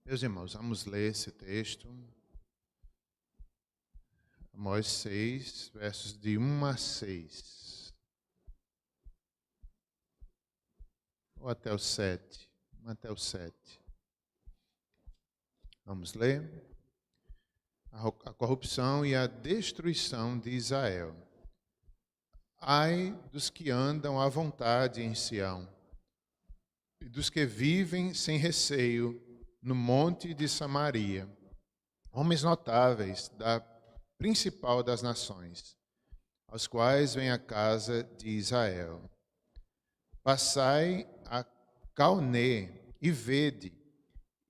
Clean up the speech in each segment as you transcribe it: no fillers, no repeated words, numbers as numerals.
Meus irmãos, vamos ler esse texto. Amós 6, versos de 1 a 6. Ou até o 7. Até o 7. Vamos ler. A corrupção e a destruição de Israel. Ai dos que andam à vontade em Sião, e dos que vivem sem receio no monte de Samaria, homens notáveis da principal das nações, aos quais vem a casa de Israel. Passai a Calné e vede,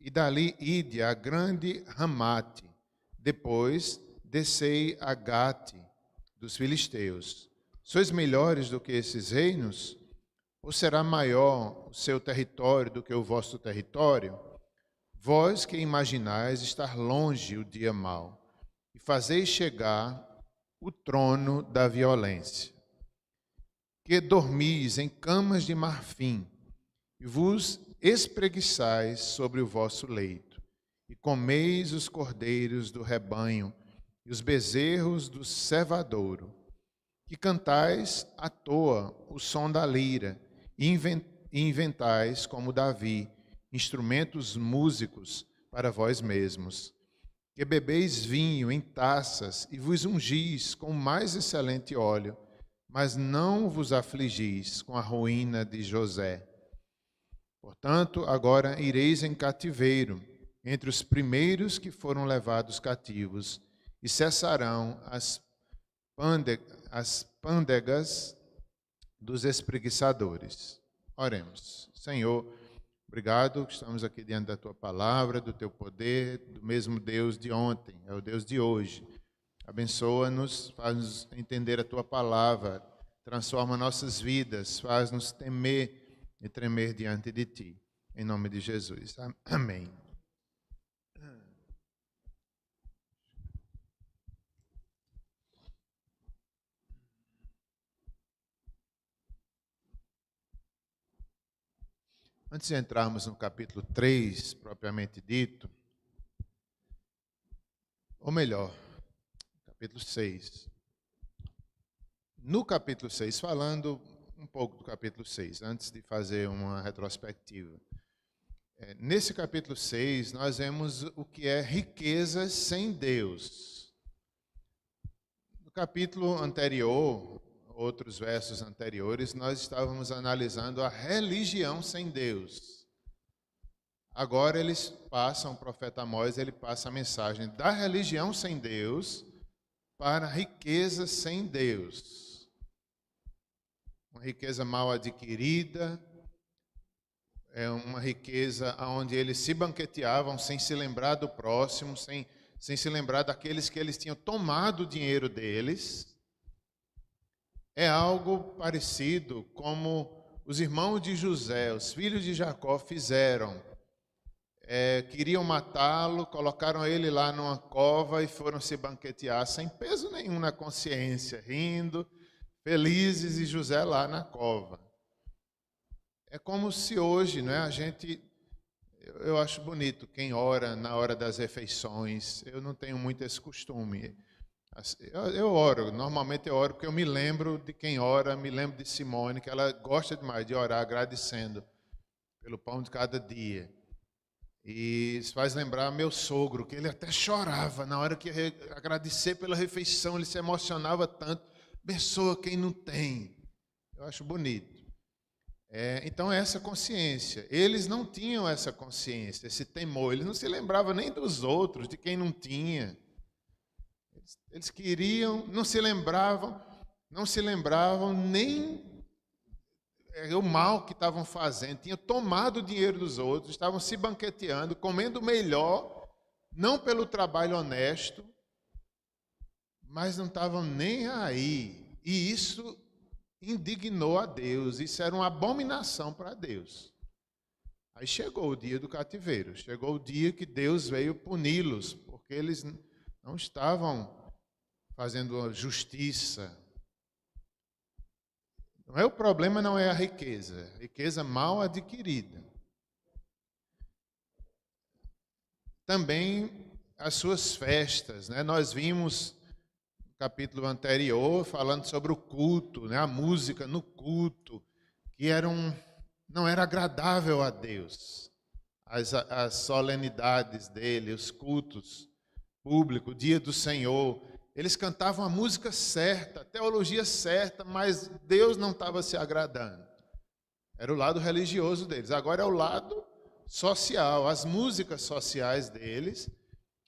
e dali ide a grande Ramate, depois descei a Gate dos filisteus. Sois melhores do que esses reinos? Ou será maior o seu território do que o vosso território? Vós que imaginais estar longe o dia mau, e fazeis chegar o trono da violência, que dormis em camas de marfim, e vos espreguiçais sobre o vosso leito, e comeis os cordeiros do rebanho, e os bezerros do cevadouro, que cantais à toa o som da lira, e inventais, como Davi, instrumentos músicos para vós mesmos, que bebeis vinho em taças e vos ungis com o mais excelente óleo, mas não vos afligis com a ruína de José. Portanto, agora ireis em cativeiro, entre os primeiros que foram levados cativos, e cessarão as pândegas dos espreguiçadores. Oremos. Senhor, obrigado que estamos aqui diante da Tua palavra, do Teu poder, do mesmo Deus de ontem, é o Deus de hoje. Abençoa-nos, faz-nos entender a Tua palavra, transforma nossas vidas, faz-nos temer e tremer diante de Ti. Em nome de Jesus. Amém. Antes de entrarmos no capítulo 3, propriamente dito, ou melhor, capítulo 6. No capítulo 6, falando um pouco do capítulo 6, antes de fazer uma retrospectiva. Nesse capítulo 6, nós vemos o que é riqueza sem Deus. No capítulo anterior, outros versos anteriores, nós estávamos analisando a religião sem Deus. Agora o profeta Amós, ele passa a mensagem da religião sem Deus para a riqueza sem Deus. Uma riqueza mal adquirida, é uma riqueza onde eles se banqueteavam sem se lembrar do próximo, sem se lembrar daqueles que eles tinham tomado o dinheiro deles. É algo parecido como os irmãos de José, os filhos de Jacó, fizeram. Queriam matá-lo, colocaram ele lá numa cova e foram se banquetear sem peso nenhum na consciência, rindo, felizes, e José lá na cova. É como se hoje, não é, eu acho bonito quem ora na hora das refeições. Eu não tenho muito esse costume. Eu oro, normalmente eu oro porque eu me lembro de quem ora, me lembro de Simone, que ela gosta demais de orar agradecendo pelo pão de cada dia. E isso faz lembrar meu sogro, que ele até chorava na hora que ia agradecer pela refeição, ele se emocionava tanto. Abençoa quem não tem. Eu acho bonito. Então, essa consciência. Eles não tinham essa consciência, esse temor. Eles não se lembravam nem dos outros, de quem não tinha. Eles queriam, não se lembravam nem o mal que estavam fazendo. Tinham tomado o dinheiro dos outros, estavam se banqueteando, comendo melhor, não pelo trabalho honesto, mas não estavam nem aí. E isso indignou a Deus, isso era uma abominação para Deus. Aí chegou o dia do cativeiro, chegou o dia que Deus veio puni-los, porque eles não estavam fazendo justiça. O problema não é a riqueza mal adquirida. também as suas festas, né? Nós vimos no capítulo anterior falando sobre o culto, né? A música no culto, que não era agradável a Deus. As solenidades dele, os cultos públicos, o dia do Senhor, eles cantavam a música certa, a teologia certa, mas Deus não estava se agradando. Era o lado religioso deles. Agora é o lado social, as músicas sociais deles.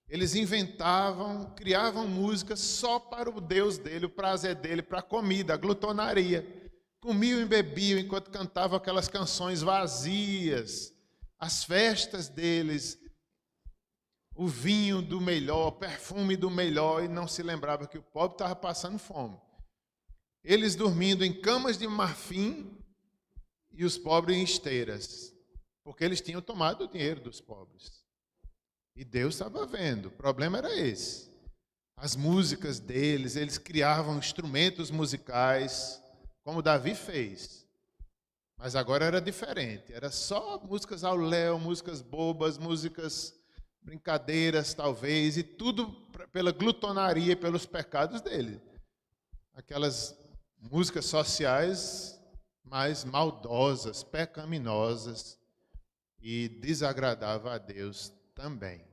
Eles inventavam, criavam músicas só para o Deus dele, o prazer dele, para a comida, a glutonaria. Comiam e bebiam enquanto cantavam aquelas canções vazias. As festas deles, o vinho do melhor, o perfume do melhor, e não se lembrava que o pobre estava passando fome. Eles dormindo em camas de marfim e os pobres em esteiras, porque eles tinham tomado o dinheiro dos pobres. E Deus estava vendo, o problema era esse. As músicas deles, eles criavam instrumentos musicais, como Davi fez. Mas agora era diferente, era só músicas ao léu, músicas bobas, músicas brincadeiras talvez, e tudo pela glutonaria e pelos pecados dele. Aquelas músicas sociais mais maldosas, pecaminosas, e desagradava a Deus também.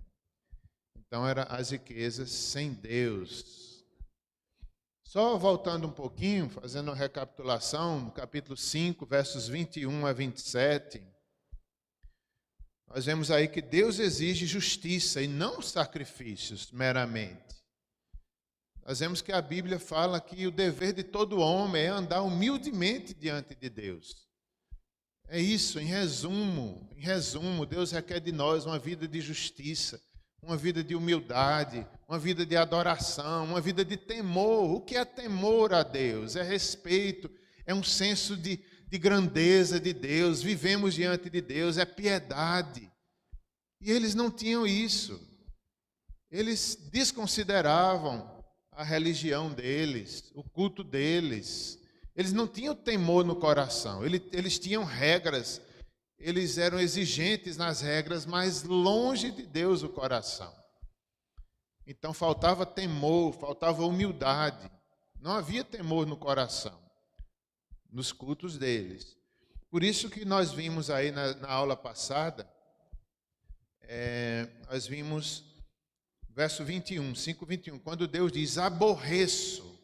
Então eram as riquezas sem Deus. Só voltando um pouquinho, fazendo uma recapitulação, no capítulo 5, versos 21 a 27, nós vemos aí que Deus exige justiça e não sacrifícios meramente. Nós vemos que a Bíblia fala que o dever de todo homem é andar humildemente diante de Deus. É isso, em resumo, Deus requer de nós uma vida de justiça, uma vida de humildade, uma vida de adoração, uma vida de temor. O que é temor a Deus? É respeito, é um senso de grandeza de Deus, vivemos diante de Deus, é piedade. E eles não tinham isso. Eles desconsideravam a religião deles, o culto deles. Eles não tinham temor no coração, eles tinham regras, eles eram exigentes nas regras, mas longe de Deus o coração. Então faltava temor, faltava humildade, não havia temor no coração, nos cultos deles. Por isso que nós vimos aí na aula passada, nós vimos verso 21, 5:21, quando Deus diz, aborreço.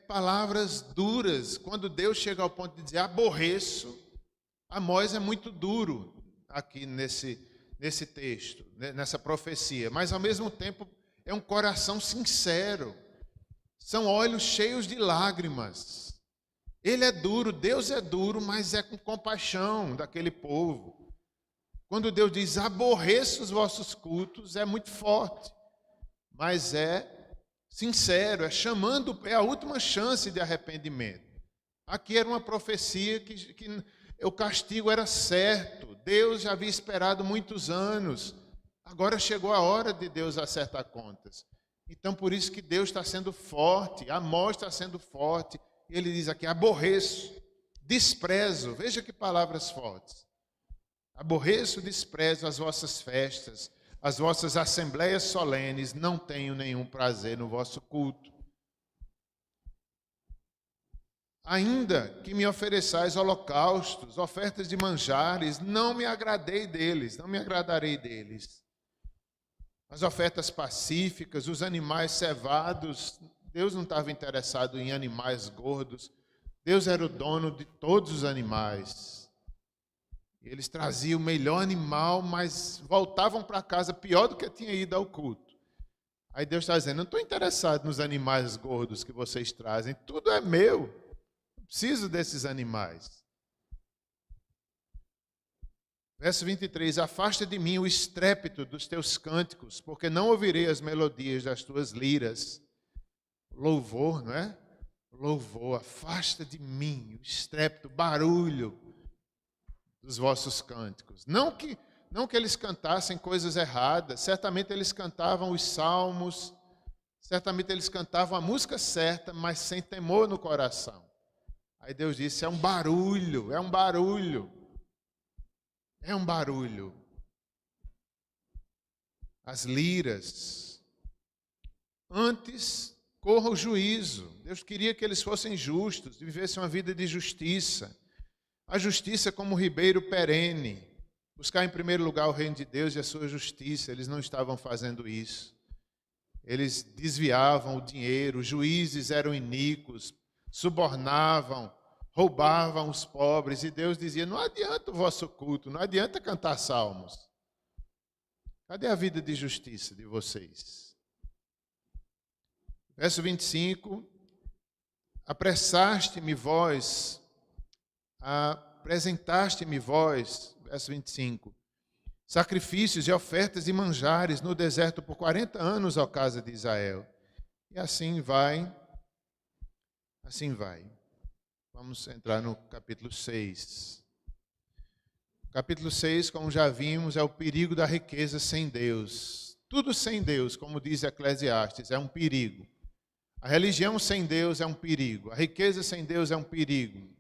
Palavras duras. Quando Deus chega ao ponto de dizer aborreço, Amós é muito duro aqui nesse texto, nessa profecia, mas ao mesmo tempo é um coração sincero, são olhos cheios de lágrimas. Ele é duro, Deus é duro, mas é com compaixão daquele povo. Quando Deus diz aborreço os vossos cultos, é muito forte, mas é sincero, é a última chance de arrependimento. Aqui era uma profecia que o castigo era certo, Deus já havia esperado muitos anos, agora chegou a hora de Deus acertar contas. Então por isso que Deus está sendo forte, Amós está sendo forte, ele diz aqui, aborreço, desprezo, veja que palavras fortes. Aborreço, desprezo as vossas festas, as vossas assembleias solenes, não tenho nenhum prazer no vosso culto. Ainda que me ofereçais holocaustos, ofertas de manjares, não me agradarei deles. As ofertas pacíficas, os animais cevados, Deus não estava interessado em animais gordos, Deus era o dono de todos os animais. Eles traziam o melhor animal, mas voltavam para casa pior do que tinha ido ao culto. Aí Deus está dizendo, não estou interessado nos animais gordos que vocês trazem, tudo é meu, não preciso desses animais. Verso 23, afasta de mim o estrépito dos teus cânticos, porque não ouvirei as melodias das tuas liras. Louvor, não é? Louvor, afasta de mim o estrépito, o barulho dos vossos cânticos. Não que eles cantassem coisas erradas, certamente eles cantavam os salmos, certamente eles cantavam a música certa, mas sem temor no coração. Aí Deus disse, é um barulho. as liras. Antes, corra o juízo. Deus queria que eles fossem justos, vivessem uma vida de justiça. A justiça como ribeiro perene. Buscar em primeiro lugar o reino de Deus e a sua justiça. Eles não estavam fazendo isso. Eles desviavam o dinheiro, os juízes eram iníquos, subornavam, roubavam os pobres. E Deus dizia, não adianta o vosso culto, não adianta cantar salmos. Cadê a vida de justiça de vocês? Verso 25, apresentaste-me vós, verso 25, sacrifícios e ofertas e manjares no deserto por 40 anos, ó casa de Israel. E assim vai. Vamos entrar no capítulo 6. Capítulo 6, como já vimos, é o perigo da riqueza sem Deus. Tudo sem Deus, como diz Eclesiastes, é um perigo. A religião sem Deus é um perigo. A riqueza sem Deus é um perigo.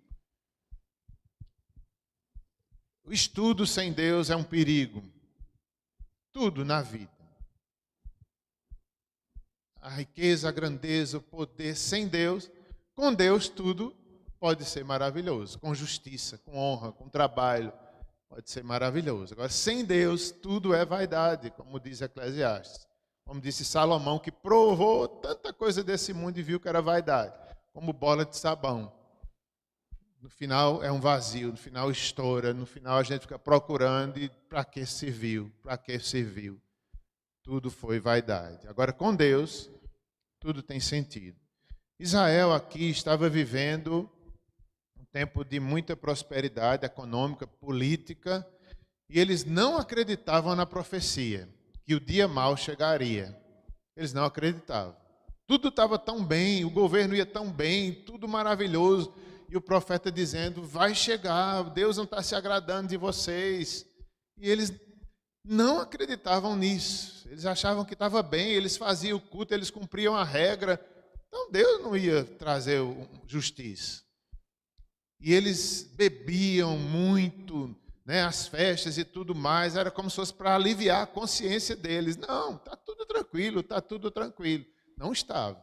O estudo sem Deus é um perigo. Tudo na vida. A riqueza, a grandeza, o poder sem Deus. Com Deus tudo pode ser maravilhoso. Com justiça, com honra, com trabalho, pode ser maravilhoso. Agora, sem Deus tudo é vaidade, como diz Eclesiastes. Como disse Salomão, que provou tanta coisa desse mundo e viu que era vaidade. Como bola de sabão. No final é um vazio, no final estoura, no final a gente fica procurando e para que serviu? Para que serviu? Tudo foi vaidade. Agora, com Deus, tudo tem sentido. Israel aqui estava vivendo um tempo de muita prosperidade econômica, política, e eles não acreditavam na profecia, que o dia mau chegaria. Eles não acreditavam. Tudo estava tão bem, o governo ia tão bem, tudo maravilhoso. E o profeta dizendo, vai chegar, Deus não está se agradando de vocês. E eles não acreditavam nisso. Eles achavam que estava bem, eles faziam o culto, eles cumpriam a regra. Então Deus não ia trazer justiça. E eles bebiam muito, né, as festas e tudo mais. Era como se fosse para aliviar a consciência deles. Não, está tudo tranquilo, está tudo tranquilo. Não estava.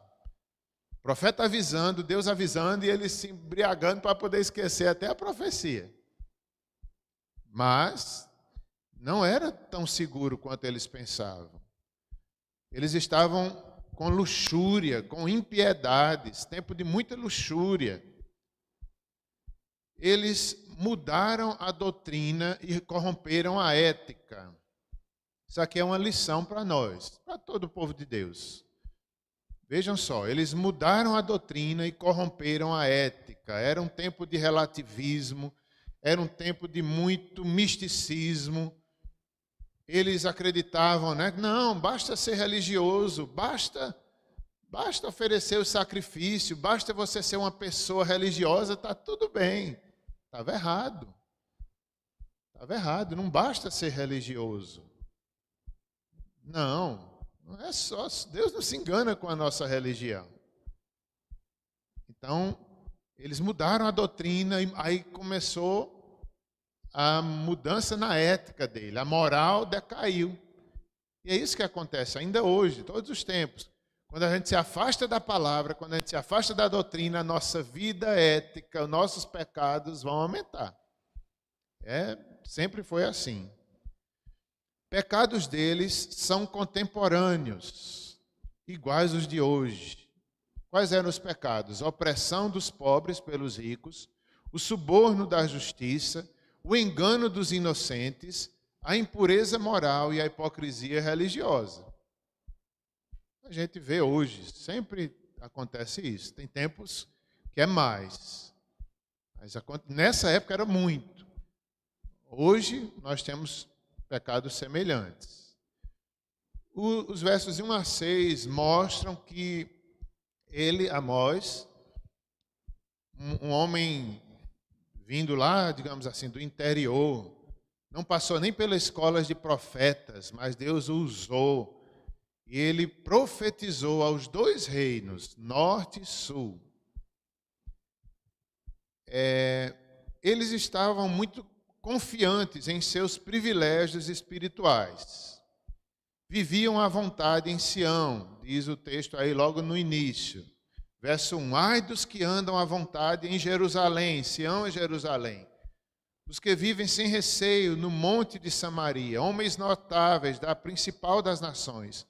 O profeta avisando, Deus avisando, e eles se embriagando para poder esquecer até a profecia. Mas não era tão seguro quanto eles pensavam. Eles estavam com luxúria, com impiedades, tempo de muita luxúria. Eles mudaram a doutrina e corromperam a ética. Isso aqui é uma lição para nós, para todo o povo de Deus. Vejam só, eles mudaram a doutrina e corromperam a ética. Era um tempo de relativismo, era um tempo de muito misticismo. Eles acreditavam, né? Não, basta ser religioso, basta oferecer o sacrifício, basta você ser uma pessoa religiosa, está tudo bem. Estava errado. Estava errado, não basta ser religioso. Não é só, Deus não se engana com a nossa religião. Então, eles mudaram a doutrina e aí começou a mudança na ética dele, a moral decaiu. E é isso que acontece ainda hoje, todos os tempos. Quando a gente se afasta da palavra, quando a gente se afasta da doutrina, a nossa vida ética, os nossos pecados vão aumentar. Sempre foi assim. Pecados deles são contemporâneos, iguais aos de hoje. Quais eram os pecados? A opressão dos pobres pelos ricos, o suborno da justiça, o engano dos inocentes, a impureza moral e a hipocrisia religiosa. A gente vê hoje, sempre acontece isso. Tem tempos que é mais. Mas nessa época era muito. Hoje nós temos pecados semelhantes. Os versos 1 a 6 mostram que ele, Amós, um homem vindo lá, digamos assim, do interior, não passou nem pelas escolas de profetas, mas Deus o usou. E ele profetizou aos dois reinos, norte e sul. Eles estavam muito confiantes em seus privilégios espirituais. viviam à vontade em Sião, diz o texto aí logo no início. Verso 1, ai dos que andam à vontade em Jerusalém, Sião é Jerusalém. Os que vivem sem receio no monte de Samaria, homens notáveis da principal das nações,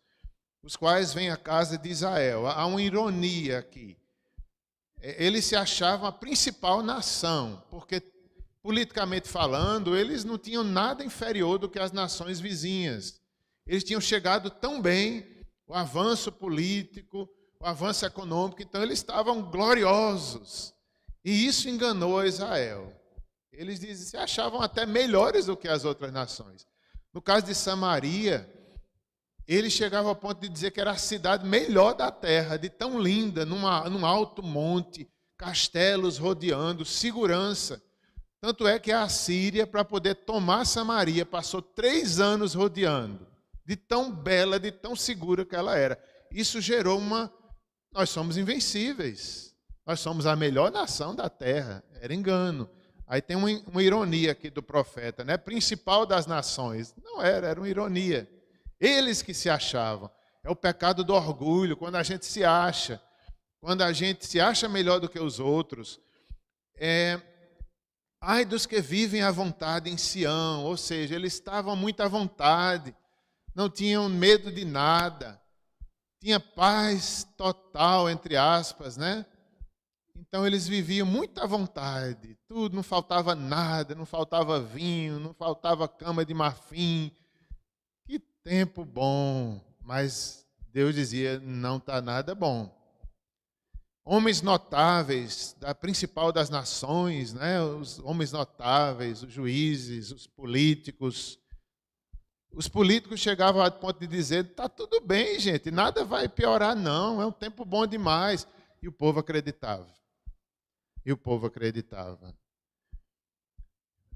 os quais vêm à casa de Israel. Há uma ironia aqui. Eles se achavam a principal nação, porque, politicamente falando, eles não tinham nada inferior do que as nações vizinhas. Eles tinham chegado tão bem, o avanço político, o avanço econômico, então eles estavam gloriosos. E isso enganou Israel. Eles se achavam até melhores do que as outras nações. No caso de Samaria, eles chegavam ao ponto de dizer que era a cidade melhor da terra, de tão linda, num alto monte, castelos rodeando, segurança. Tanto é que a Assíria, para poder tomar Samaria, passou 3 anos rodeando, de tão bela, de tão segura que ela era. Isso gerou nós somos invencíveis, nós somos a melhor nação da terra. Era engano. Aí tem uma ironia aqui do profeta, né? Principal das nações. Não era uma ironia. Eles que se achavam. É o pecado do orgulho, quando a gente se acha melhor do que os outros. Ai dos que vivem à vontade em Sião, ou seja, eles estavam muito à vontade, não tinham medo de nada, tinha paz total, entre aspas, né? Então eles viviam muito à vontade, tudo, não faltava nada, não faltava vinho, não faltava cama de marfim. Que tempo bom, mas Deus dizia, não está nada bom. Homens notáveis da principal das nações, né? Os homens notáveis, os juízes, os políticos. Os políticos chegavam ao ponto de dizer, está tudo bem, gente, nada vai piorar não, é um tempo bom demais. E o povo acreditava.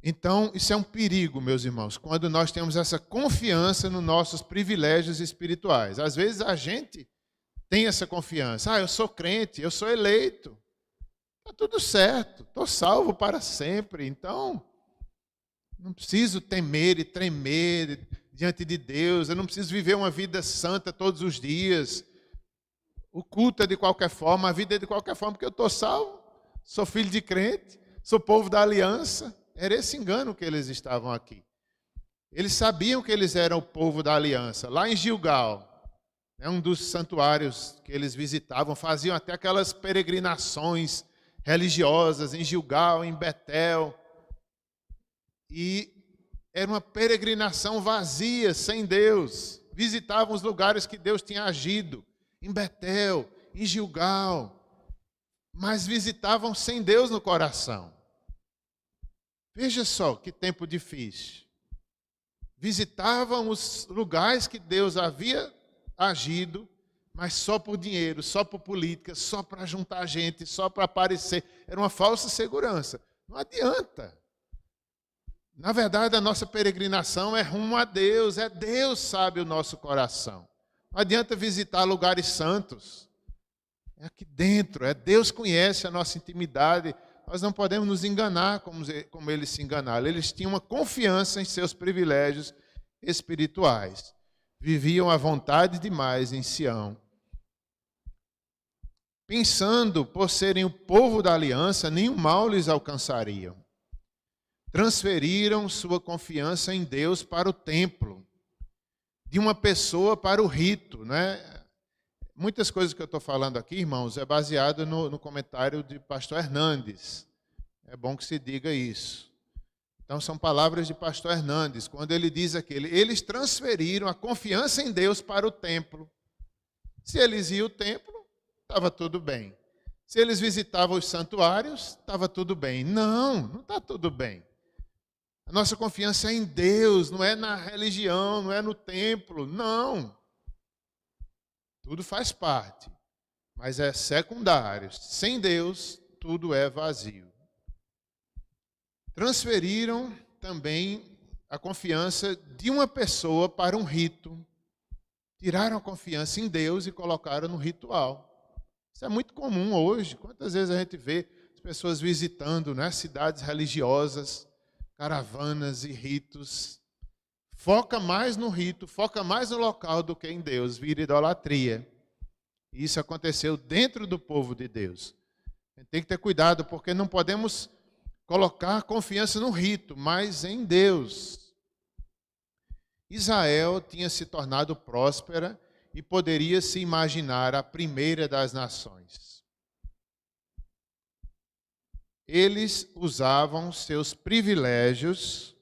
Então, isso é um perigo, meus irmãos, quando nós temos essa confiança nos nossos privilégios espirituais. Às vezes a gente tem essa confiança. Eu sou crente, eu sou eleito. Está tudo certo, estou salvo para sempre. Então, não preciso temer e tremer diante de Deus. Eu não preciso viver uma vida santa todos os dias. O culto é de qualquer forma, a vida é de qualquer forma, porque eu estou salvo. Sou filho de crente, sou povo da aliança. Era esse engano que eles estavam aqui. Eles sabiam que eles eram o povo da aliança. Lá em Gilgal, um dos santuários que eles visitavam, faziam até aquelas peregrinações religiosas em Gilgal, em Betel. E era uma peregrinação vazia, sem Deus. Visitavam os lugares que Deus tinha agido, em Betel, em Gilgal. Mas visitavam sem Deus no coração. Veja só que tempo difícil. Visitavam os lugares que Deus havia agido, mas só por dinheiro, só por política, só para juntar gente, só para aparecer. Era uma falsa segurança. Não adianta. Na verdade, a nossa peregrinação é rumo a Deus. É Deus sabe o nosso coração. Não adianta visitar lugares santos. É aqui dentro, é Deus conhece a nossa intimidade. Nós não podemos nos enganar como eles se enganaram. Eles tinham uma confiança em seus privilégios espirituais. Viviam à vontade demais em Sião. Pensando por serem o povo da aliança, nenhum mal lhes alcançaria. Transferiram sua confiança em Deus para o templo, de uma pessoa para o rito, né? Muitas coisas que eu estou falando aqui, irmãos, é baseado no comentário de pastor Hernandes. É bom que se diga isso. Então, são palavras de pastor Hernandes, quando ele diz aqui, eles transferiram a confiança em Deus para o templo. Se eles iam ao templo, estava tudo bem. Se eles visitavam os santuários, estava tudo bem. Não está tudo bem. A nossa confiança é em Deus, não é na religião, não é no templo, não. Tudo faz parte, mas é secundário. Sem Deus, tudo é vazio. Transferiram também a confiança de uma pessoa para um rito. Tiraram a confiança em Deus e colocaram no ritual. Isso é muito comum hoje. Quantas vezes a gente vê as pessoas visitando, né, cidades religiosas, caravanas e ritos, foca mais no rito, foca mais no local do que em Deus, vira idolatria. E isso aconteceu dentro do povo de Deus. A gente tem que ter cuidado, porque não podemos colocar confiança no rito, mas em Deus. Israel tinha se tornado próspera e poderia se imaginar a primeira das nações. Eles usavam seus privilégios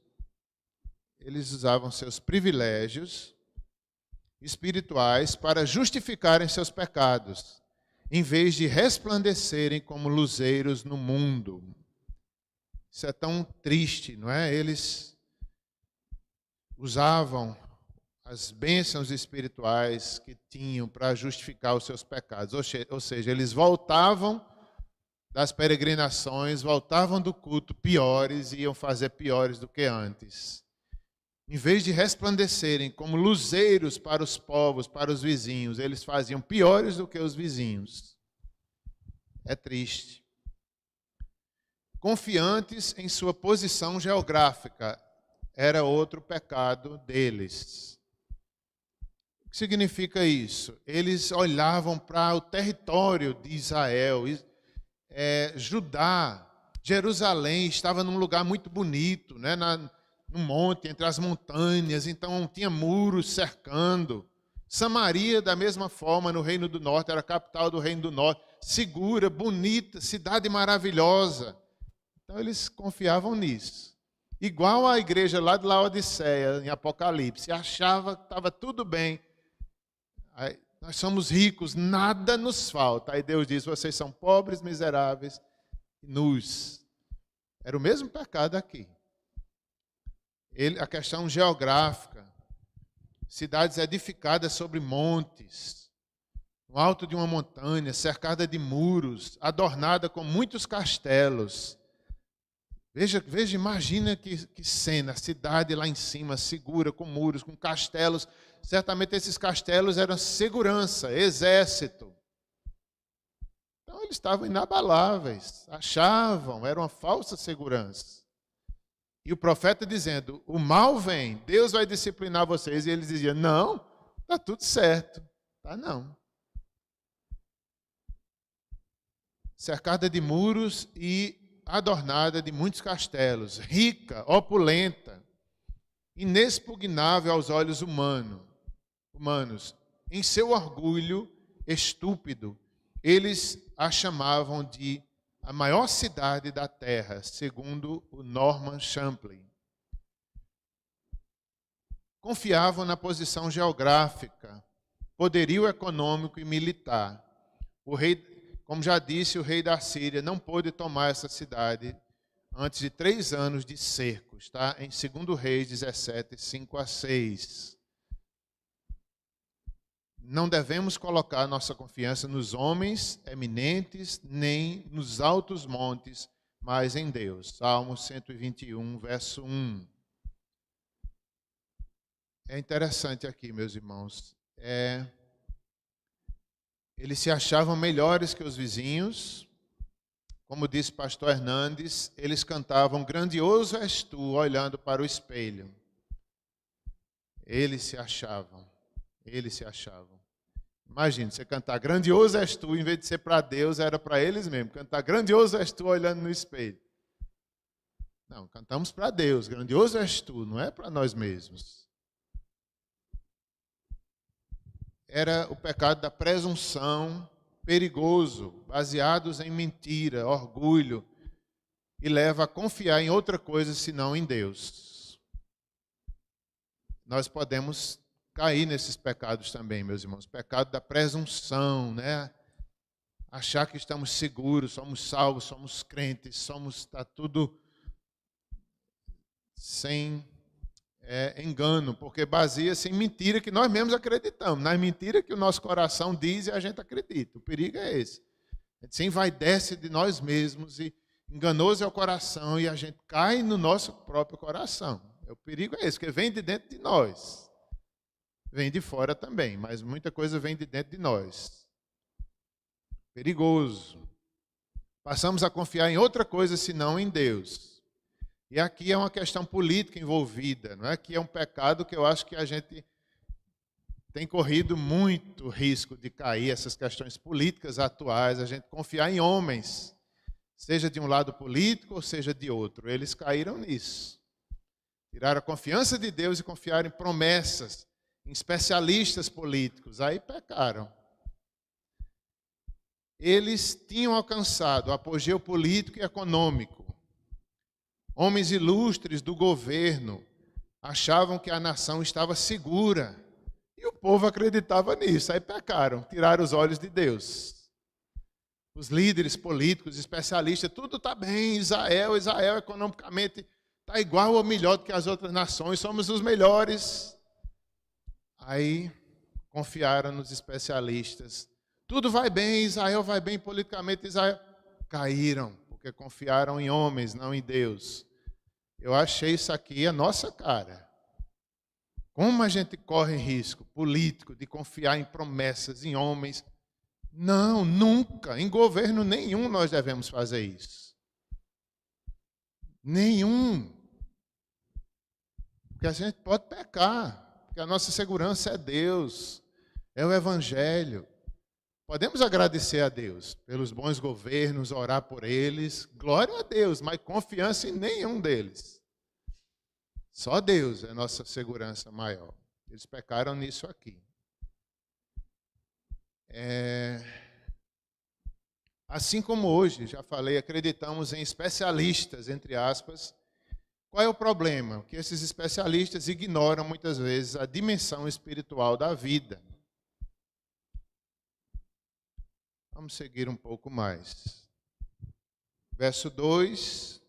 espirituais para justificarem seus pecados, em vez de resplandecerem como luzeiros no mundo. Isso é tão triste, não é? Eles usavam as bênçãos espirituais que tinham para justificar os seus pecados. Ou seja, eles voltavam das peregrinações, voltavam do culto piores e iam fazer piores do que antes. Em vez de resplandecerem como luzeiros para os povos, para os vizinhos, eles faziam piores do que os vizinhos. É triste. Confiantes em sua posição geográfica, era outro pecado deles. O que significa isso? Eles olhavam para o território de Israel, Judá, Jerusalém estava num lugar muito bonito, né, no monte, entre as montanhas, então tinha muros cercando. Samaria, da mesma forma, no Reino do Norte, era a capital do Reino do Norte, segura, bonita, cidade maravilhosa. Então eles confiavam nisso. Igual a igreja lá de Laodiceia, em Apocalipse, achava que estava tudo bem. Aí, nós somos ricos, nada nos falta. Aí Deus diz, vocês são pobres, miseráveis e nus. Era o mesmo pecado aqui. A questão geográfica, cidades edificadas sobre montes, no alto de uma montanha, cercada de muros, adornada com muitos castelos. Veja, imagina que cena, a cidade lá em cima, segura, com muros, com castelos. Certamente esses castelos eram segurança, exército. Então eles estavam inabaláveis, achavam, era uma falsa segurança. E o profeta dizendo, o mal vem, Deus vai disciplinar vocês. E eles diziam, não, está tudo certo. Tá não. Cercada de muros e adornada de muitos castelos, rica, opulenta, inexpugnável aos olhos humanos. Em seu orgulho estúpido, eles a chamavam de a maior cidade da terra, segundo o Norman Champlin. Confiavam na posição geográfica, poderio econômico e militar. O rei, como já disse, o rei da Síria não pôde tomar essa cidade antes de 3 anos de cerco. Está em 2 Reis 17, 5-6. Não devemos colocar nossa confiança nos homens eminentes, nem nos altos montes, mas em Deus. Salmo 121, verso 1. É interessante aqui, meus irmãos. Eles se achavam melhores que os vizinhos. Como disse o pastor Hernandes, eles cantavam grandioso és tu, olhando para o espelho. Eles se achavam. Imagina, você cantar grandioso és tu, em vez de ser para Deus, era para eles mesmos. Cantar grandioso és tu, olhando no espelho. Não, cantamos para Deus, grandioso és tu, não é para nós mesmos. Era o pecado da presunção, perigoso, baseados em mentira, orgulho, e leva a confiar em outra coisa senão em Deus. Nós podemos cair nesses pecados também, meus irmãos. Pecado da presunção, né? Achar que estamos seguros, somos salvos, somos crentes, está tudo sem engano, porque baseia-se em mentira que nós mesmos acreditamos, nas mentiras que o nosso coração diz e a gente acredita. O perigo é esse. A gente se envaidece de nós mesmos e enganoso é o coração e a gente cai no nosso próprio coração. O perigo é esse, porque vem de dentro de nós. Vem de fora também, mas muita coisa vem de dentro de nós. Perigoso. Passamos a confiar em outra coisa senão em Deus. E aqui é uma questão política envolvida, não é? Que é um pecado que eu acho que a gente tem corrido muito risco de cair, essas questões políticas atuais, a gente confiar em homens, seja de um lado político ou seja de outro. Eles caíram nisso. Tiraram a confiança de Deus e confiaram em promessas, em especialistas políticos. Aí pecaram. Eles tinham alcançado o apogeu político e econômico. Homens ilustres do governo achavam que a nação estava segura. E o povo acreditava nisso. Aí pecaram, tiraram os olhos de Deus. Os líderes políticos, especialistas, tudo está bem. Israel economicamente está igual ou melhor do que as outras nações. Somos os melhores. Aí confiaram nos especialistas. Tudo vai bem, Israel vai bem politicamente. Israel caíram, porque confiaram em homens, não em Deus. Eu achei isso aqui a nossa cara. Como a gente corre risco político de confiar em promessas, em homens? Não, nunca. Em governo nenhum nós devemos fazer isso. Nenhum. Porque a gente pode pecar. Porque a nossa segurança é Deus. É o Evangelho. Podemos agradecer a Deus pelos bons governos, orar por eles. Glória a Deus, mas confiança em nenhum deles. Só Deus é nossa segurança maior. Eles pecaram nisso aqui. Assim como hoje, já falei, acreditamos em especialistas, entre aspas. Qual é o problema? Que esses especialistas ignoram muitas vezes a dimensão espiritual da vida. Vamos seguir um pouco mais. Verso 2.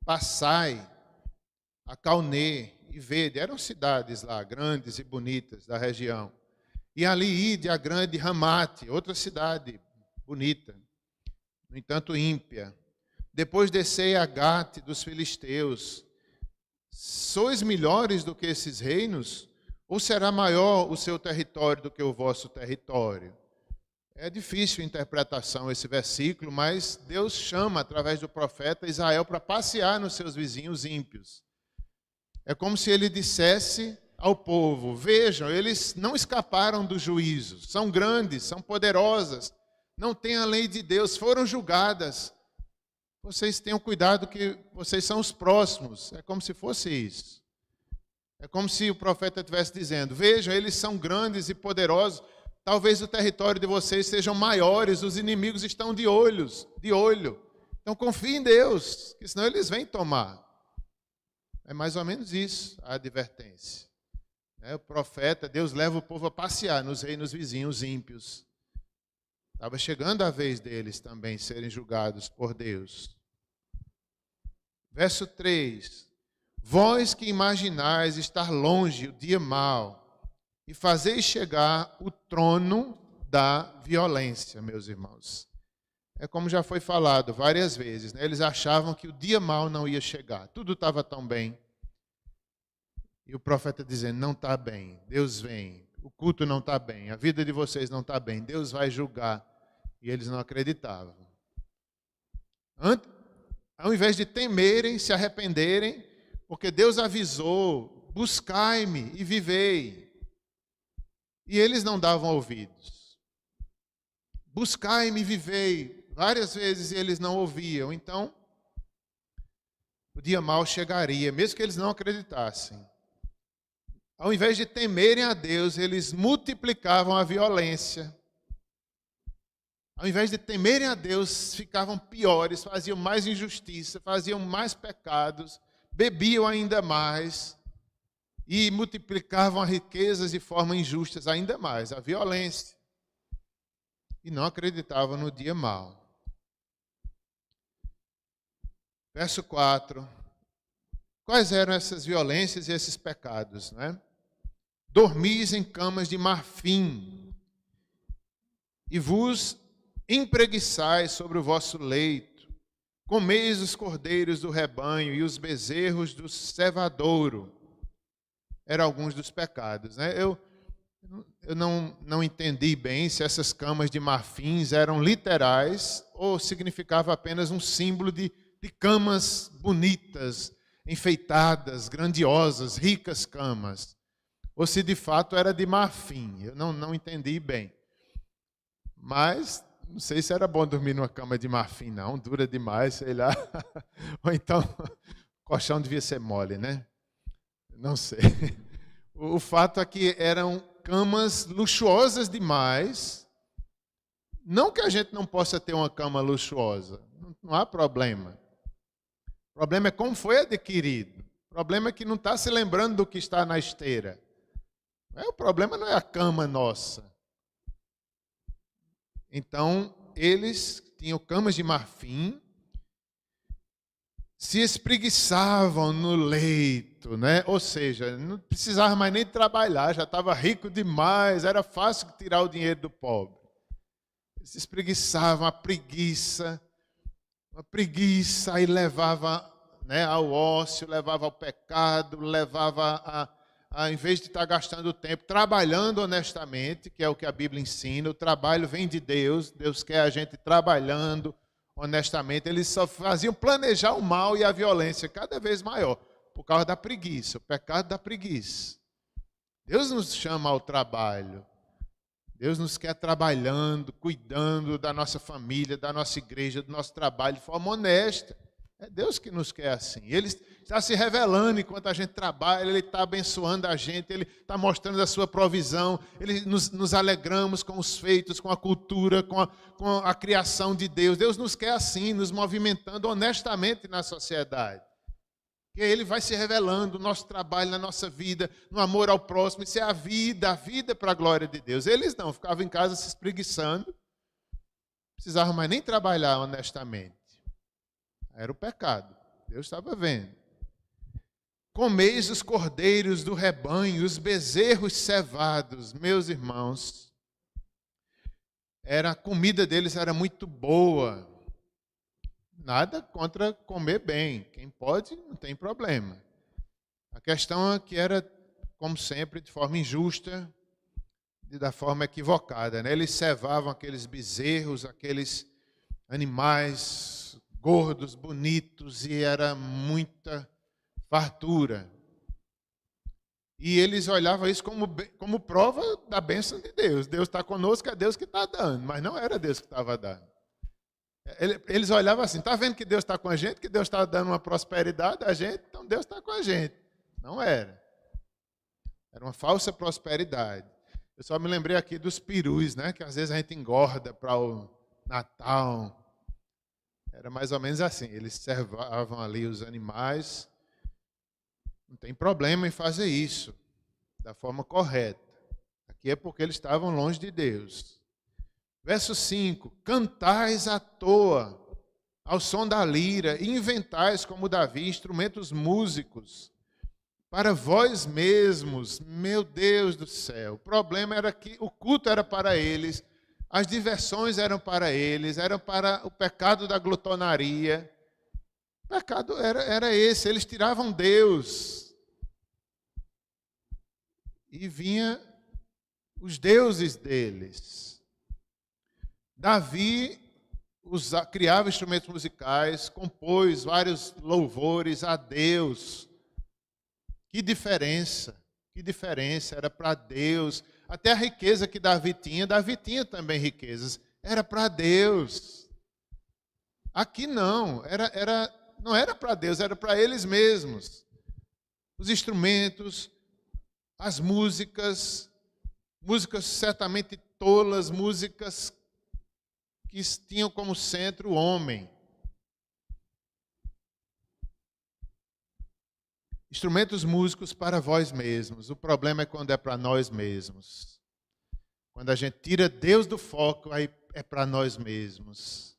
Passai a Calné e Vede, eram cidades lá, grandes e bonitas da região. E ali ide a grande Ramate, outra cidade bonita, no entanto ímpia. Depois descei a Gate dos filisteus. Sois melhores do que esses reinos? Ou será maior o seu território do que o vosso território? É difícil a interpretação esse versículo, mas Deus chama, através do profeta Israel, para passear nos seus vizinhos ímpios. É como se ele dissesse ao povo: vejam, eles não escaparam do juízo, são grandes, são poderosas, não têm a lei de Deus, foram julgadas. Vocês tenham cuidado que vocês são os próximos. É como se fosse isso. É como se o profeta estivesse dizendo: vejam, eles são grandes e poderosos, talvez o território de vocês sejam maiores, os inimigos estão de olho. Então confie em Deus, que senão eles vêm tomar. É mais ou menos isso a advertência. O profeta, Deus leva o povo a passear nos reinos vizinhos ímpios. Estava chegando a vez deles também serem julgados por Deus. Verso 3. Vós que imaginais estar longe o dia mau, e fazeis chegar o trono da violência, meus irmãos. É como já foi falado várias vezes, né? Eles achavam que o dia mau não ia chegar. Tudo estava tão bem. E o profeta dizendo: não está bem, Deus vem. O culto não está bem, a vida de vocês não está bem, Deus vai julgar. E eles não acreditavam. Ao invés de temerem, se arrependerem, porque Deus avisou: buscai-me e vivei. E eles não davam ouvidos. Buscai-me e vivei. Várias vezes eles não ouviam. Então, o dia mau chegaria, mesmo que eles não acreditassem. Ao invés de temerem a Deus, eles multiplicavam a violência. Ao invés de temerem a Deus, ficavam piores, faziam mais injustiça, faziam mais pecados, bebiam ainda mais e multiplicavam as riquezas de forma injusta ainda mais, a violência. E não acreditavam no dia mau. Verso 4. Quais eram essas violências e esses pecados, né? Dormis em camas de marfim e vos empreguiçais sobre o vosso leito, comeis os cordeiros do rebanho e os bezerros do cevadouro. Eram alguns dos pecados, né? Eu não entendi bem se essas camas de marfins eram literais ou significava apenas um símbolo de de camas bonitas, enfeitadas, grandiosas, ricas camas, ou se de fato era de marfim. Eu não entendi bem. Mas não sei se era bom dormir numa cama de marfim, não. Dura demais, sei lá. Ou então, o colchão devia ser mole, né? Não sei. O fato é que eram camas luxuosas demais. Não que a gente não possa ter uma cama luxuosa. Não há problema. O problema é como foi adquirido. O problema é que não está se lembrando do que está na esteira. O problema não é a cama nossa. Então, eles tinham camas de marfim, se espreguiçavam no leito, né? Ou seja, não precisava mais nem trabalhar, já estava rico demais, era fácil tirar o dinheiro do pobre. Eles se espreguiçavam, uma preguiça, aí levava, né, ao ócio, levava ao pecado, levava em vez de estar gastando tempo trabalhando honestamente, que é o que a Bíblia ensina, o trabalho vem de Deus, Deus quer a gente trabalhando honestamente. Eles só faziam planejar o mal e a violência cada vez maior, por causa da preguiça, o pecado da preguiça. Deus nos chama ao trabalho, Deus nos quer trabalhando, cuidando da nossa família, da nossa igreja, do nosso trabalho de forma honesta. É Deus que nos quer assim. Ele está se revelando enquanto a gente trabalha, Ele está abençoando a gente, Ele está mostrando a sua provisão, nos alegramos com os feitos, com a cultura, com a criação de Deus. Deus nos quer assim, nos movimentando honestamente na sociedade. Que Ele vai se revelando no nosso trabalho, na nossa vida, no amor ao próximo. Isso é a vida para a glória de Deus. Eles não, ficavam em casa se espreguiçando, não precisavam mais nem trabalhar honestamente. Era o pecado. Deus estava vendo. Comeis os cordeiros do rebanho, os bezerros cevados. Meus irmãos, a comida deles era muito boa. Nada contra comer bem. Quem pode, não tem problema. A questão é que era, como sempre, de forma injusta e da forma equivocada, né? Eles cevavam aqueles bezerros, aqueles animais gordos, bonitos, e era muita fartura. E eles olhavam isso como prova da bênção de Deus. Deus está conosco, é Deus que está dando, mas não era Deus que estava dando. Eles olhavam assim, está vendo que Deus está com a gente, que Deus está dando uma prosperidade a gente, então Deus está com a gente. Não era. Era uma falsa prosperidade. Eu só me lembrei aqui dos perus, né? Que às vezes a gente engorda para o Natal. Era mais ou menos assim, eles servavam ali os animais, não tem problema em fazer isso, da forma correta. Aqui é porque eles estavam longe de Deus. Verso 5, cantais à toa, ao som da lira, e inventais, como Davi, instrumentos músicos, para vós mesmos, meu Deus do céu. O problema era que o culto era para eles, as diversões eram para eles, eram para o pecado da glutonaria. O pecado era esse, eles tiravam Deus. E vinha os deuses deles. Davi criava instrumentos musicais, compôs vários louvores a Deus. Que diferença era para Deus. Até a riqueza que Davi tinha também riquezas, era para Deus. Aqui não, não era para Deus, era para eles mesmos. Os instrumentos, as músicas certamente tolas, músicas que tinham como centro o homem. Instrumentos músicos para vós mesmos. O problema é quando é para nós mesmos. Quando a gente tira Deus do foco, aí é para nós mesmos.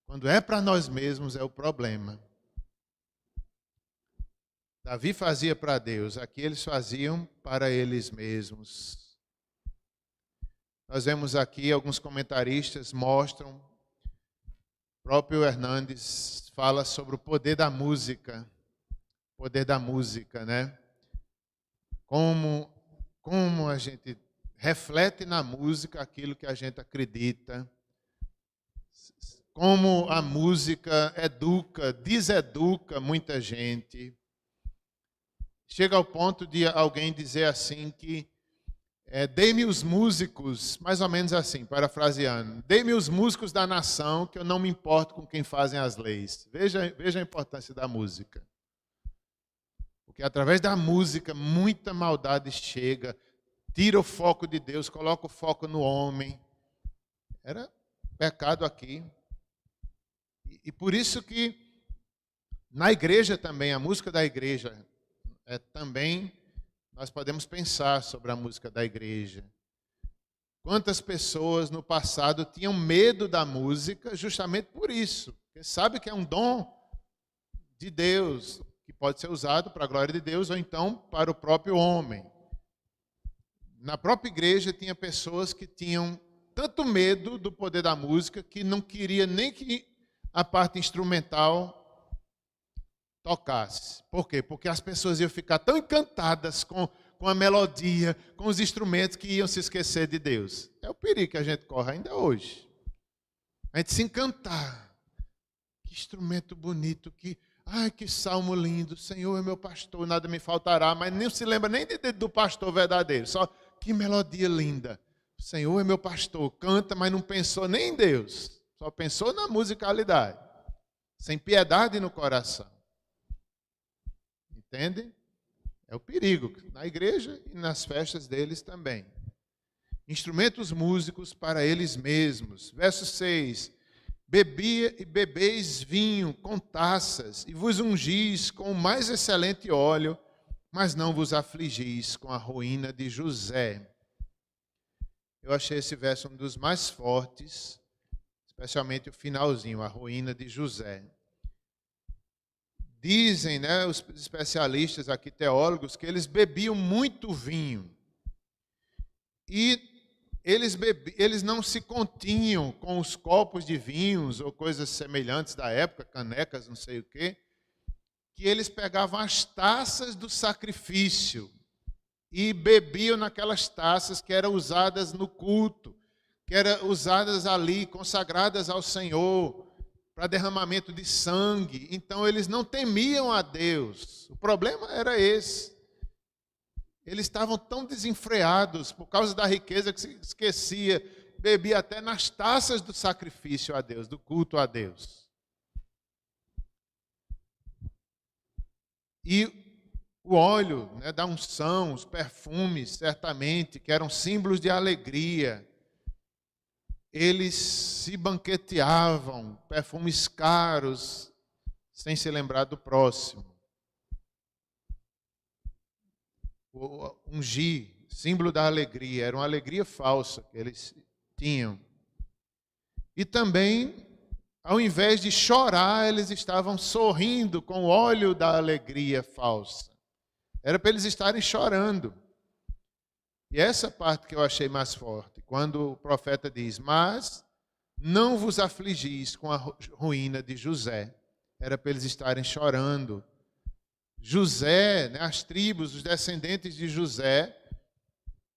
Quando é para nós mesmos, é o problema. Davi fazia para Deus, aqui eles faziam para eles mesmos. Nós vemos aqui, alguns comentaristas mostram, o próprio Hernandes fala sobre o poder da música. Poder da música, né? Como a gente reflete na música aquilo que a gente acredita, como a música educa, deseduca muita gente. Chega ao ponto de alguém dizer assim que dê-me os músicos, mais ou menos assim, parafraseando, dê-me os músicos da nação que eu não me importo com quem fazem as leis. Veja a importância da música. Porque através da música muita maldade chega, tira o foco de Deus, coloca o foco no homem. Era pecado aqui. E por isso que na igreja também, a música da igreja, também nós podemos pensar sobre a música da igreja. Quantas pessoas no passado tinham medo da música justamente por isso. Porque sabe que é um dom de Deus, que pode ser usado para a glória de Deus ou então para o próprio homem. Na própria igreja tinha pessoas que tinham tanto medo do poder da música que não queria nem que a parte instrumental tocasse. Por quê? Porque as pessoas iam ficar tão encantadas com a melodia, com os instrumentos, que iam se esquecer de Deus. É o perigo que a gente corre ainda hoje. A gente se encantar. Que instrumento bonito, que salmo lindo, Senhor é meu pastor, nada me faltará, mas nem se lembra nem do pastor verdadeiro, só que melodia linda. Senhor é meu pastor, canta, mas não pensou nem em Deus, só pensou na musicalidade, sem piedade no coração. Entende? É o perigo na igreja e nas festas deles também. Instrumentos músicos para eles mesmos. Verso 6. Bebeis vinho com taças e vos ungis com o mais excelente óleo, mas não vos afligis com a ruína de José. Eu achei esse verso um dos mais fortes, especialmente o finalzinho, a ruína de José. Dizem, os especialistas aqui, teólogos, que eles bebiam muito vinho. E eles não se continham com os copos de vinhos ou coisas semelhantes da época, canecas, não sei o quê, que eles pegavam as taças do sacrifício e bebiam naquelas taças que eram usadas no culto, que eram usadas ali, consagradas ao Senhor, para derramamento de sangue. Então eles não temiam a Deus. O problema era esse. Eles estavam tão desenfreados por causa da riqueza que se esquecia, bebia até nas taças do sacrifício a Deus, do culto a Deus. E o óleo da unção, os perfumes, certamente, que eram símbolos de alegria, eles se banqueteavam, perfumes caros, sem se lembrar do próximo. O ungir, símbolo da alegria, era uma alegria falsa que eles tinham. E também, ao invés de chorar, eles estavam sorrindo com o óleo da alegria falsa. Era para eles estarem chorando. E essa parte que eu achei mais forte, quando o profeta diz, mas não vos afligis com a ruína de José. Era para eles estarem chorando. José, as tribos, os descendentes de José,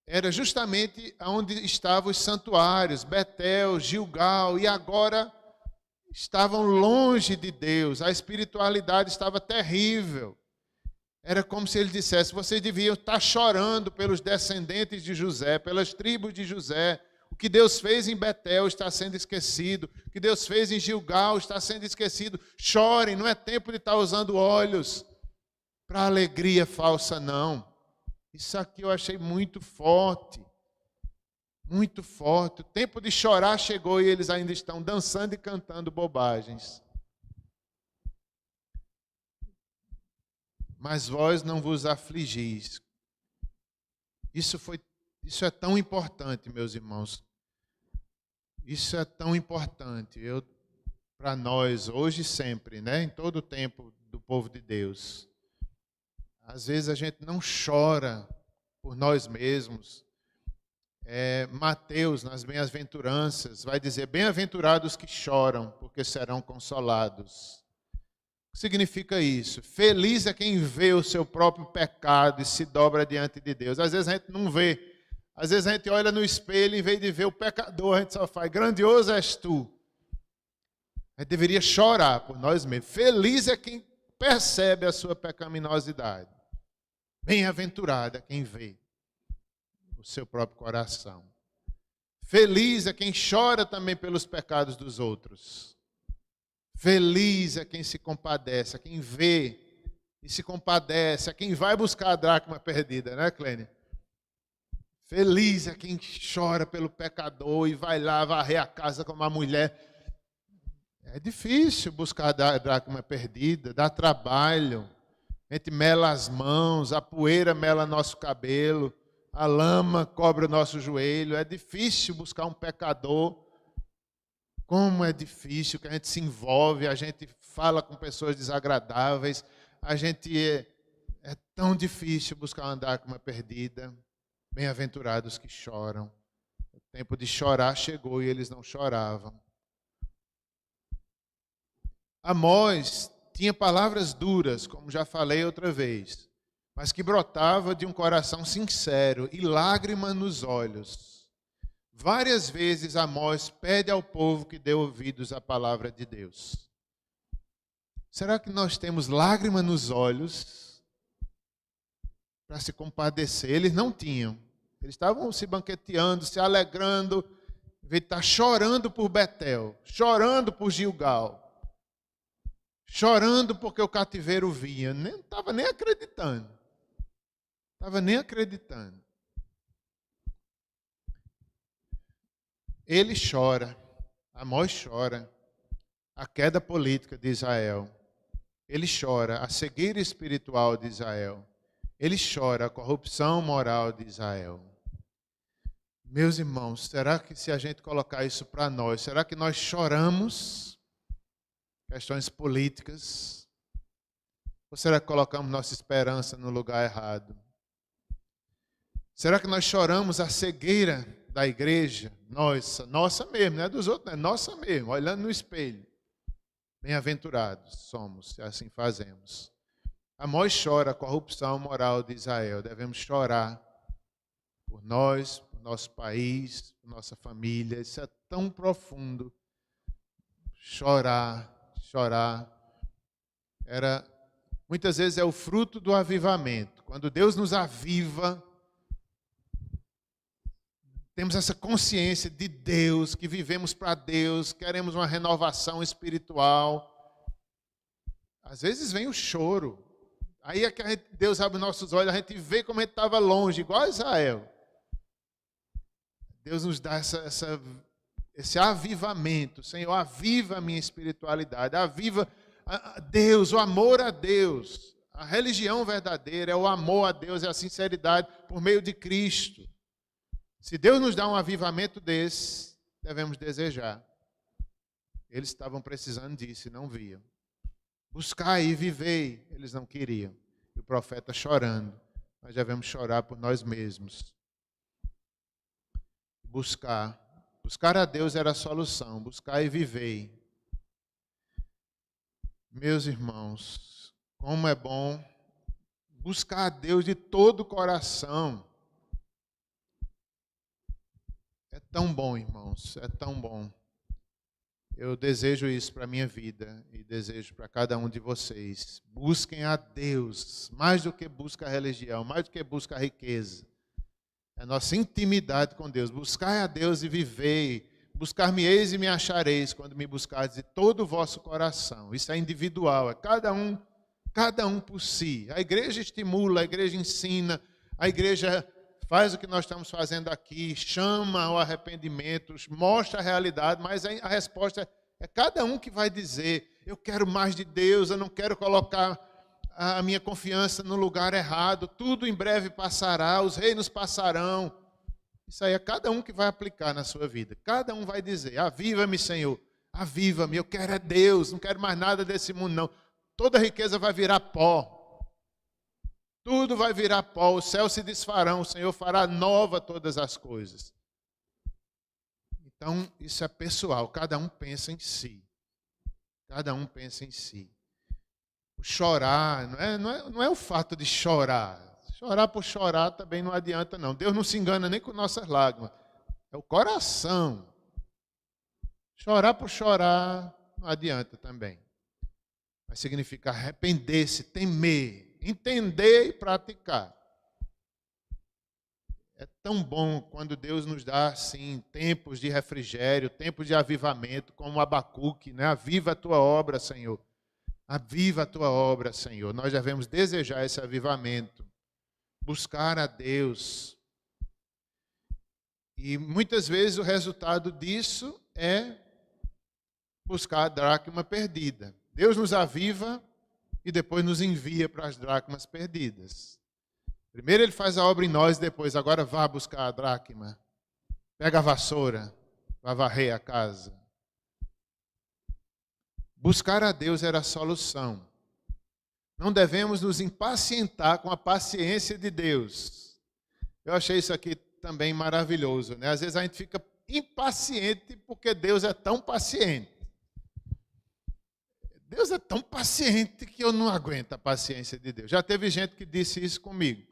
era justamente onde estavam os santuários, Betel, Gilgal, e agora estavam longe de Deus, a espiritualidade estava terrível. Era como se ele dissesse, vocês deviam estar chorando pelos descendentes de José, pelas tribos de José. O que Deus fez em Betel está sendo esquecido. O que Deus fez em Gilgal está sendo esquecido. Chorem, não é tempo de estar usando olhos para alegria falsa, não. Isso aqui eu achei muito forte. Muito forte. O tempo de chorar chegou e eles ainda estão dançando e cantando bobagens. Mas vós não vos afligis. Isso é tão importante, meus irmãos. Isso é tão importante para nós, hoje e sempre, em todo o tempo do povo de Deus. Às vezes a gente não chora por nós mesmos. Mateus, nas bem-aventuranças, vai dizer, bem-aventurados que choram, porque serão consolados. O que significa isso? Feliz é quem vê o seu próprio pecado e se dobra diante de Deus. Às vezes a gente não vê. Às vezes a gente olha no espelho e em vez de ver o pecador, a gente só faz, grandioso és tu. A gente deveria chorar por nós mesmos. Feliz é quem percebe a sua pecaminosidade. Bem-aventurado é quem vê o seu próprio coração. Feliz é quem chora também pelos pecados dos outros. Feliz é quem se compadece, é quem vê e se compadece, é quem vai buscar a dracma perdida, né, Clênia? Feliz é quem chora pelo pecador e vai lá varrer a casa como uma mulher. É difícil buscar a dracma perdida, dá trabalho. A gente mela as mãos, a poeira mela nosso cabelo, a lama cobre o nosso joelho. É difícil buscar um pecador. Como é difícil que a gente se envolve, a gente fala com pessoas desagradáveis, é tão difícil buscar uma dracma perdida. Bem-aventurados que choram. O tempo de chorar chegou e eles não choravam. Amós tinha palavras duras, como já falei outra vez, mas que brotava de um coração sincero e lágrima nos olhos. Várias vezes Amós pede ao povo que dê ouvidos à palavra de Deus. Será que nós temos lágrima nos olhos para se compadecer? Eles não tinham. Eles estavam se banqueteando, se alegrando, em vez de estar chorando por Betel, chorando por Gilgal, chorando porque o cativeiro vinha. Não estava nem acreditando. Estava nem acreditando. Ele chora, Amós chora, a queda política de Israel. Ele chora a cegueira espiritual de Israel. Ele chora a corrupção moral de Israel. Meus irmãos, será que se a gente colocar isso para nós, será que nós choramos questões políticas? Ou será que colocamos nossa esperança no lugar errado? Será que nós choramos a cegueira da igreja? Nossa mesmo, não é dos outros, não é nossa mesmo, olhando no espelho. Bem-aventurados somos, se assim fazemos. Amós chora a corrupção moral de Israel. Devemos chorar por nós, por nosso país, por nossa família. Isso é tão profundo. Chorar. Muitas vezes é o fruto do avivamento. Quando Deus nos aviva, temos essa consciência de Deus, que vivemos para Deus, queremos uma renovação espiritual. Às vezes vem o choro. Aí é que Deus abre nossos olhos, a gente vê como a gente estava longe, igual a Israel. Deus nos dá esse avivamento. Senhor, aviva a minha espiritualidade, aviva a Deus, o amor a Deus. A religião verdadeira é o amor a Deus, é a sinceridade por meio de Cristo. Se Deus nos dá um avivamento desse, devemos desejar. Eles estavam precisando disso e não viam. Buscai e vivei, eles não queriam. E o profeta chorando. Nós devemos chorar por nós mesmos. Buscar a Deus era a solução. Buscar e vivei. Meus irmãos, como é bom buscar a Deus de todo o coração. É tão bom, irmãos, é tão bom. Eu desejo isso para a minha vida e desejo para cada um de vocês. Busquem a Deus, mais do que busca a religião, mais do que busca a riqueza. É a nossa intimidade com Deus. Buscai a Deus e vivei. Buscar-me-eis e me achareis quando me buscardes de todo o vosso coração. Isso é individual, é cada um por si. A igreja estimula, a igreja ensina, a igreja faz o que nós estamos fazendo aqui, chama ao arrependimento, mostra a realidade, mas a resposta é cada um que vai dizer: eu quero mais de Deus, eu não quero colocar a minha confiança no lugar errado, tudo em breve passará, os reinos passarão. Isso aí é cada um que vai aplicar na sua vida. Cada um vai dizer: aviva-me, Senhor, aviva-me, eu quero é Deus, não quero mais nada desse mundo, não. Toda riqueza vai virar pó. Tudo vai virar pó, os céus se desfarão, o Senhor fará nova todas as coisas. Então, isso é pessoal, cada um pensa em si. Cada um pensa em si. O chorar, não é o fato de chorar. Chorar por chorar também não adianta, não. Deus não se engana nem com nossas lágrimas. É o coração. Chorar por chorar não adianta também. Mas significa arrepender-se, temer, entender e praticar. É tão bom quando Deus nos dá, assim, tempos de refrigério, tempos de avivamento, como Abacuque, né? Aviva a tua obra, Senhor. Aviva a tua obra, Senhor. Nós devemos desejar esse avivamento, buscar a Deus. E muitas vezes o resultado disso é buscar a dracma perdida. Deus nos aviva e depois nos envia para as dracmas perdidas. Primeiro ele faz a obra em nós, depois agora vá buscar a dracma. Pega a vassoura, vá varrer a casa. Buscar a Deus era a solução. Não devemos nos impacientar com a paciência de Deus. Eu achei isso aqui também maravilhoso, né? Às vezes a gente fica impaciente porque Deus é tão paciente. Deus é tão paciente que eu não aguento a paciência de Deus. Já teve gente que disse isso comigo.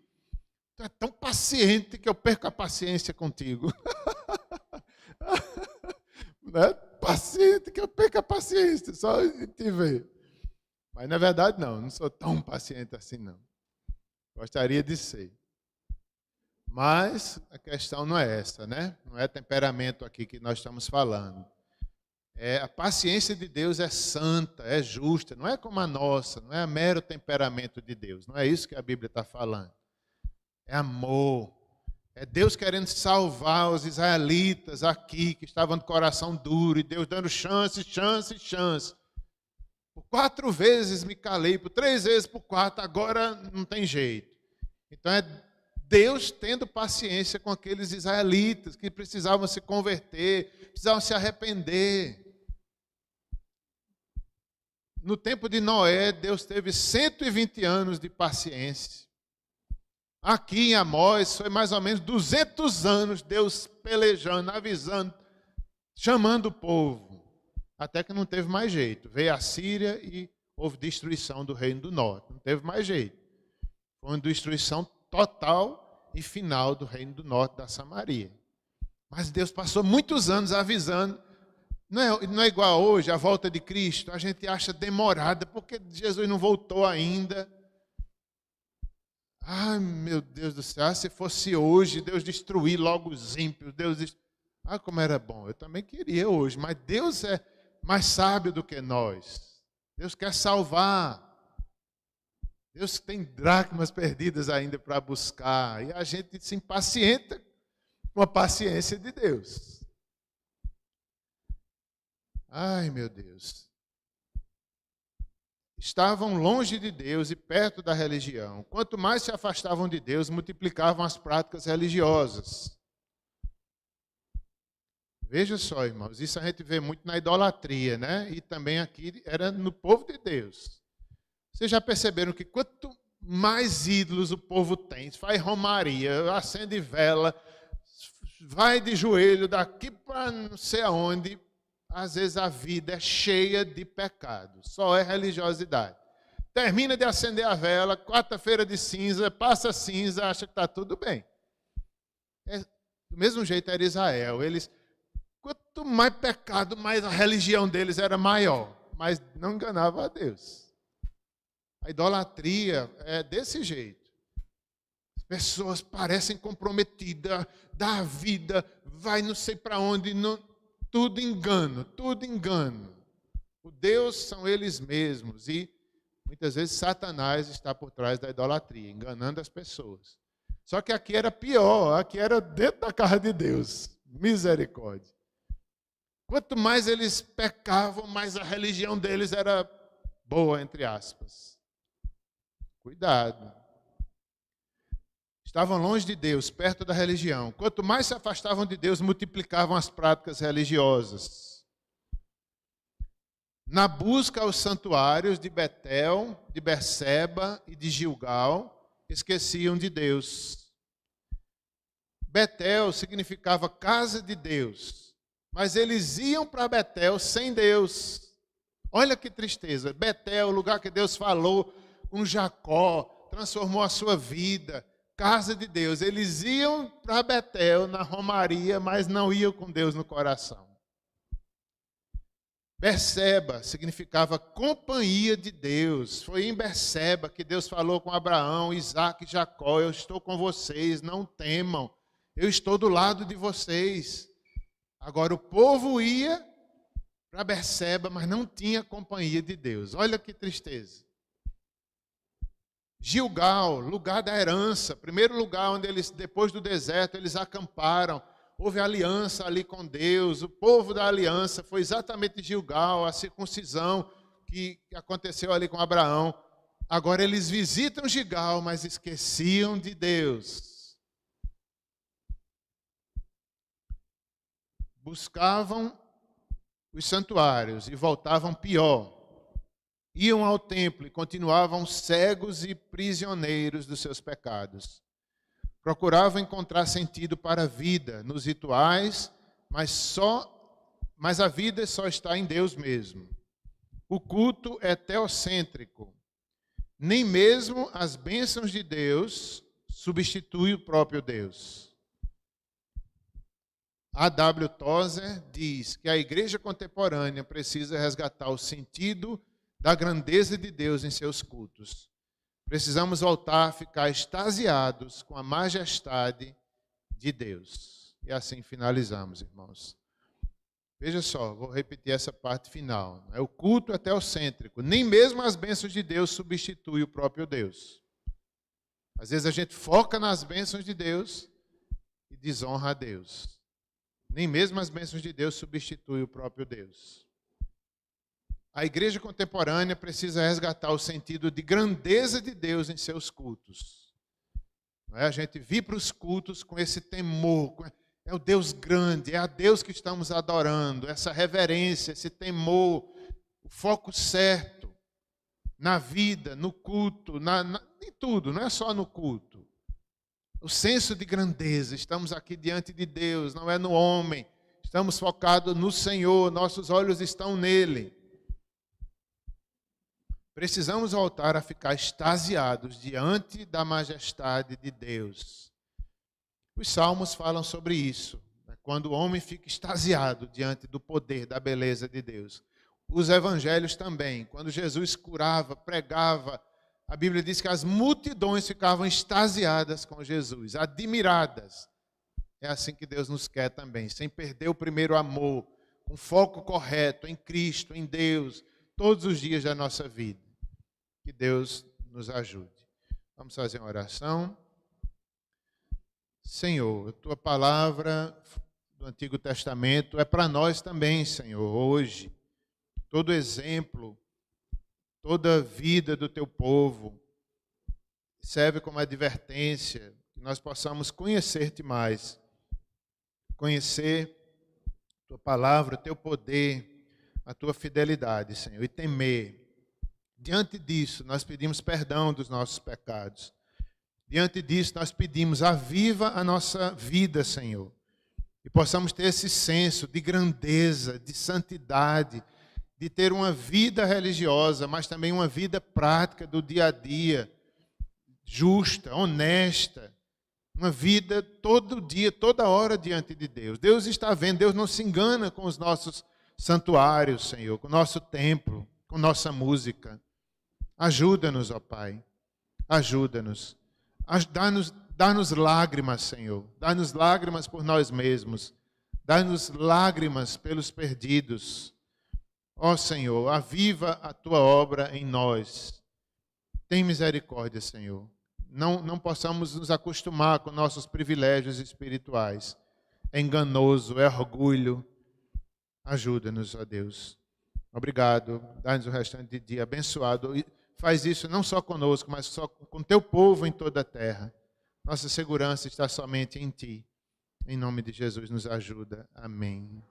Tu é tão paciente que eu perco a paciência contigo. Né? Paciente que eu perco a paciência, só te ver. Mas na verdade não sou tão paciente assim não. Gostaria de ser. Mas a questão não é essa, né? Não é temperamento aqui que nós estamos falando. A paciência de Deus é santa, é justa, não é como a nossa, não é mero temperamento de Deus. Não é isso que a Bíblia está falando. É amor. É Deus querendo salvar os israelitas aqui, que estavam de coração duro, e Deus dando chance. Por 4 vezes me calei, por 3 vezes, por 4, agora não tem jeito. Então é Deus tendo paciência com aqueles israelitas que precisavam se converter, precisavam se arrepender. No tempo de Noé, Deus teve 120 anos de paciência. Aqui em Amós, foi mais ou menos 200 anos Deus pelejando, avisando, chamando o povo. Até que não teve mais jeito. Veio a Síria e houve destruição do reino do norte. Não teve mais jeito. Foi uma destruição total e final do reino do norte da Samaria. Mas Deus passou muitos anos avisando. Não é igual hoje, a volta de Cristo. A gente acha demorada, porque Jesus não voltou ainda. Ai, meu Deus do céu, se fosse hoje, Deus destruir logo os ímpios. Como era bom. Eu também queria hoje, mas Deus é mais sábio do que nós. Deus quer salvar. Deus tem dracmas perdidas ainda para buscar. E a gente se impacienta com a paciência de Deus. Ai, meu Deus. Estavam longe de Deus e perto da religião. Quanto mais se afastavam de Deus, multiplicavam as práticas religiosas. Veja só, irmãos, isso a gente vê muito na idolatria, né? E também aqui era no povo de Deus. Vocês já perceberam que quanto mais ídolos o povo tem, faz romaria, acende vela, vai de joelho daqui para não sei aonde, às vezes a vida é cheia de pecado, só é religiosidade. Termina de acender a vela, quarta-feira de cinza, passa cinza, acha que está tudo bem. Do mesmo jeito era Israel. Quanto mais pecado, mais a religião deles era maior, mas não enganava a Deus. A idolatria é desse jeito. As pessoas parecem comprometidas, dá a vida, vai não sei para onde, não. Tudo engano, tudo engano. O Deus são eles mesmos e muitas vezes Satanás está por trás da idolatria, enganando as pessoas. Só que aqui era pior, aqui era dentro da casa de Deus. Misericórdia. Quanto mais eles pecavam, mais a religião deles era boa, entre aspas. Cuidado. Estavam longe de Deus, perto da religião. Quanto mais se afastavam de Deus, multiplicavam as práticas religiosas. Na busca aos santuários de Betel, de Berseba e de Gilgal, esqueciam de Deus. Betel significava casa de Deus, mas eles iam para Betel sem Deus. Olha que tristeza. Betel, o lugar que Deus falou com Jacó, transformou a sua vida. Casa de Deus. Eles iam para Betel, na romaria, mas não iam com Deus no coração. Berseba significava companhia de Deus. Foi em Berseba que Deus falou com Abraão, Isaac e Jacó: eu estou com vocês, não temam, eu estou do lado de vocês. Agora o povo ia para Berseba, mas não tinha companhia de Deus. Olha que tristeza. Gilgal, lugar da herança, primeiro lugar onde eles, depois do deserto, eles acamparam. Houve aliança ali com Deus, o povo da aliança foi exatamente Gilgal, a circuncisão que aconteceu ali com Abraão. Agora eles visitam Gilgal, mas esqueciam de Deus. Buscavam os santuários e voltavam pior. Iam ao templo e continuavam cegos e prisioneiros dos seus pecados. Procuravam encontrar sentido para a vida nos rituais, mas a vida só está em Deus mesmo. O culto é teocêntrico. Nem mesmo as bênçãos de Deus substituem o próprio Deus. A.W. Tozer diz que a igreja contemporânea precisa resgatar o sentido da grandeza de Deus em seus cultos. Precisamos voltar a ficar extasiados com a majestade de Deus. E assim finalizamos, irmãos. Veja só, vou repetir essa parte final. O culto é teocêntrico. Nem mesmo as bênçãos de Deus substituem o próprio Deus. Às vezes a gente foca nas bênçãos de Deus e desonra a Deus. Nem mesmo as bênçãos de Deus substituem o próprio Deus. A igreja contemporânea precisa resgatar o sentido de grandeza de Deus em seus cultos. A gente vir para os cultos com esse temor. É o Deus grande, é a Deus que estamos adorando. Essa reverência, esse temor, o foco certo na vida, no culto, em tudo, não é só no culto. O senso de grandeza, estamos aqui diante de Deus, não é no homem. Estamos focados no Senhor, nossos olhos estão nele. Precisamos voltar a ficar extasiados diante da majestade de Deus. Os salmos falam sobre isso, quando o homem fica extasiado diante do poder, da beleza de Deus. Os evangelhos também, quando Jesus curava, pregava, a Bíblia diz que as multidões ficavam extasiadas com Jesus, admiradas. É assim que Deus nos quer também, sem perder o primeiro amor, um foco correto em Cristo, em Deus, todos os dias da nossa vida. Que Deus nos ajude. Vamos fazer uma oração. Senhor, a tua palavra do Antigo Testamento é para nós também, Senhor, hoje. Todo exemplo, toda a vida do teu povo serve como advertência, que nós possamos conhecer-te mais, conhecer a tua palavra, o teu poder, a tua fidelidade, Senhor, e temer. Diante disso, nós pedimos perdão dos nossos pecados. Diante disso, nós pedimos, aviva a nossa vida, Senhor. E possamos ter esse senso de grandeza, de santidade, de ter uma vida religiosa, mas também uma vida prática do dia a dia, justa, honesta. Uma vida todo dia, toda hora diante de Deus. Deus está vendo, Deus não se engana com os nossos santuários, Senhor, com o nosso templo, com nossa música. Ajuda-nos, ó Pai, ajuda-nos. Dá-nos lágrimas, Senhor. Dá-nos lágrimas por nós mesmos. Dá-nos lágrimas pelos perdidos. Ó Senhor, aviva a Tua obra em nós. Tem misericórdia, Senhor. Não possamos nos acostumar com nossos privilégios espirituais. É enganoso, é orgulho. Ajuda-nos, ó Deus. Obrigado. Dá-nos o restante de dia abençoado. Faz isso não só conosco, mas só com teu povo em toda a terra. Nossa segurança está somente em ti. Em nome de Jesus, nos ajuda. Amém.